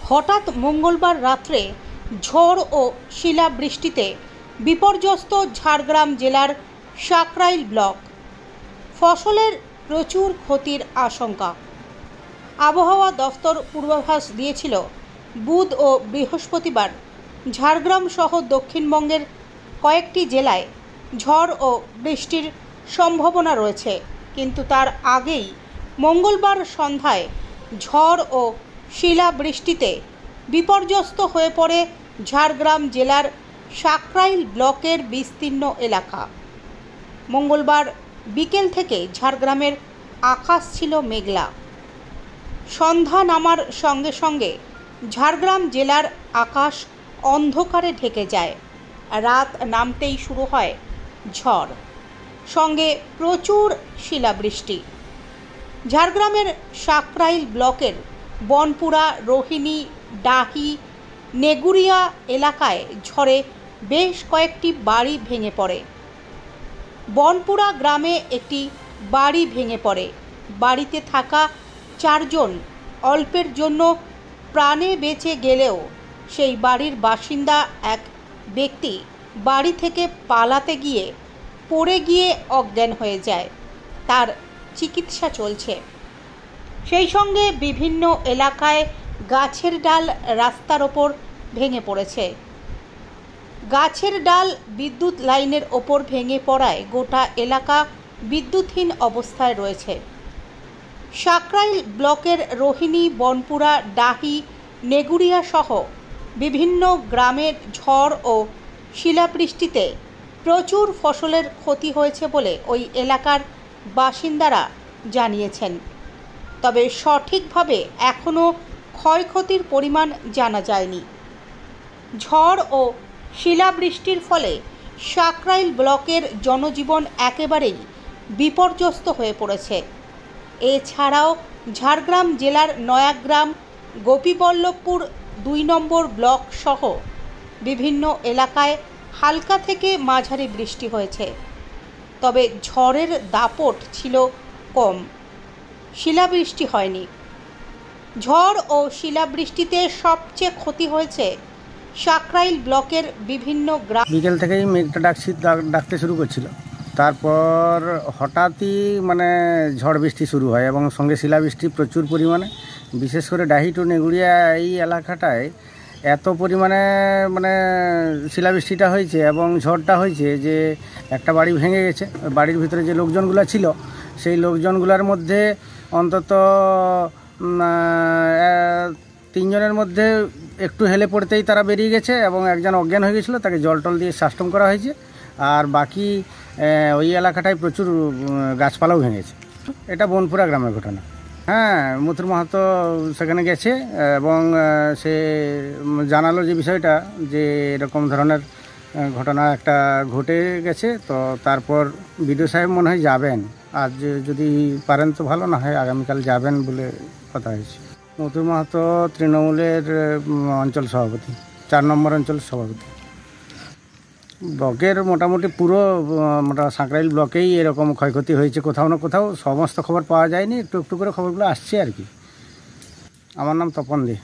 হঠাৎ মঙ্গলবার রাত্রে ঝড় ও শিলাবৃষ্টিতে বিপর্যস্ত ঝাড়গ্রাম জেলার সাকরাইল ব্লক। ফসলের প্রচুর ক্ষতির আশঙ্কা। আবহাওয়া দফতর পূর্বাভাস দিয়েছিল বুধ ও বৃহস্পতিবার ঝাড়গ্রাম সহ দক্ষিণবঙ্গের কয়েকটি জেলায় ঝড় ও বৃষ্টির সম্ভাবনা রয়েছে, কিন্তু তার আগেই মঙ্গলবার সন্ধ্যায় ঝড় ও শিলাবৃষ্টিতে বিপর্যস্ত হয়ে পড়ে ঝাড়গ্রাম জেলার সাকরাইল ব্লকের বিস্তীর্ণ এলাকা। মঙ্গলবার বিকেল থেকে ঝাড়গ্রামের আকাশ ছিল মেঘলা। সন্ধ্যা নামার সঙ্গে সঙ্গে ঝাড়গ্রাম জেলার আকাশ অন্ধকারে ঢেকে যায়। রাত নামতেই শুরু হয় ঝড়, সঙ্গে প্রচুর শিলাবৃষ্টি। ঝাড়গ্রামের সাকরাইল ব্লকের বনপুরা, রোহিণী, ডাহি, নেগুরিয়া এলাকায় ঝড়ে বেশ কয়েকটি বাড়ি ভেঙে পড়ে। বনপুরা গ্রামে একটি বাড়ি ভেঙে পড়ে। বাড়িতে থাকা 4 জন অল্পের জন্য প্রাণে বেঁচে গেলেও সেই বাড়ির বাসিন্দা এক ব্যক্তি বাড়ি থেকে পালাতে গিয়ে পড়ে গিয়ে অজ্ঞান হয়ে যায়। তার চিকিৎসা চলছে। সেই সঙ্গে বিভিন্ন এলাকায় গাছের ডাল রাস্তার ওপর ভেঙে পড়েছে। গাছের ডাল বিদ্যুৎ লাইনের ওপর ভেঙে পড়ায় গোটা এলাকা বিদ্যুৎহীন অবস্থায় রয়েছে। সাকরাইল ব্লকের রোহিণী, বনপুরা, ডাহি, নেগুরিয়া সহ বিভিন্ন গ্রামের ঝড় ও শিলাবৃষ্টিতে প্রচুর ফসলের ক্ষতি হয়েছে বলে ওই এলাকার বাসিন্দারা জানিয়েছেন। তবে সঠিকভাবে এখনও ক্ষয়ক্ষতির পরিমাণ জানা যায়নি। ঝড় ও শিলাবৃষ্টির ফলে সাকরাইল ব্লকের জনজীবন একেবারেই বিপর্যস্ত হয়ে পড়েছে। এছাড়াও ঝাড়গ্রাম জেলার নয়াগ্রাম, গোপীবল্লভপুর 2 নম্বর ব্লক সহ বিভিন্ন এলাকায় হালকা থেকে মাঝারি বৃষ্টি হয়েছে। তবে ঝড়ের দাপট ছিল কম, শিলাবৃষ্টি হয়নি। ঝড় ও শিলাবৃষ্টিতে সবচেয়ে ক্ষতি হয়েছে সাকরাইল ব্লকের বিভিন্ন গ্রাম। বিকেল থেকেই মেঘটা ডাকতে শুরু করছিল, তারপর হঠাৎই ঝড় বৃষ্টি শুরু হয় এবং সঙ্গে শিলাবৃষ্টি প্রচুর পরিমাণে। বিশেষ করে ডাহি টু নেগুরিয়া এই এলাকাটায় এত পরিমাণে শিলাবৃষ্টিটা হয়েছে এবং ঝড়টা হয়েছে যে একটা বাড়ি ভেঙে গেছে। বাড়ির ভিতরে যে লোকজনগুলো ছিল সেই লোকজনগুলোর মধ্যে অন্তত 3 জনের মধ্যে একটু হেলে পড়তেই তারা বেরিয়ে গেছে এবং একজন অজ্ঞান হয়ে গেছিলো, তাকে জল টল দিয়ে সাস্টম করা হয়েছে। আর বাকি ওই এলাকাটায় প্রচুর গাছপালাও ভেঙেছে। এটা বনপুরা গ্রামের ঘটনা। হ্যাঁ, মথুর মাহাতো সেখানে গেছে এবং সে জানালো যে বিষয়টা যে এরকম ধরনের ঘটনা একটা ঘটে গেছে। তো তারপর বিডিও সাহেব মনে হয় যাবেন, আজ যদি পারেন তো ভালো, না হয় আগামীকাল যাবেন বলে কথা হয়েছে। মথুর মাহাতো তৃণমূলের অঞ্চল সভাপতি, 4 নম্বর অঞ্চল সভাপতি। ব্লকের মোটামুটি পুরো সাকরাইল ব্লকেই এরকম ক্ষয়ক্ষতি হয়েছে কোথাও না কোথাও। সমস্ত খবর পাওয়া যায়নি, একটু একটু করে খবরগুলো আসছে আর কি। আমার নাম তপন দে।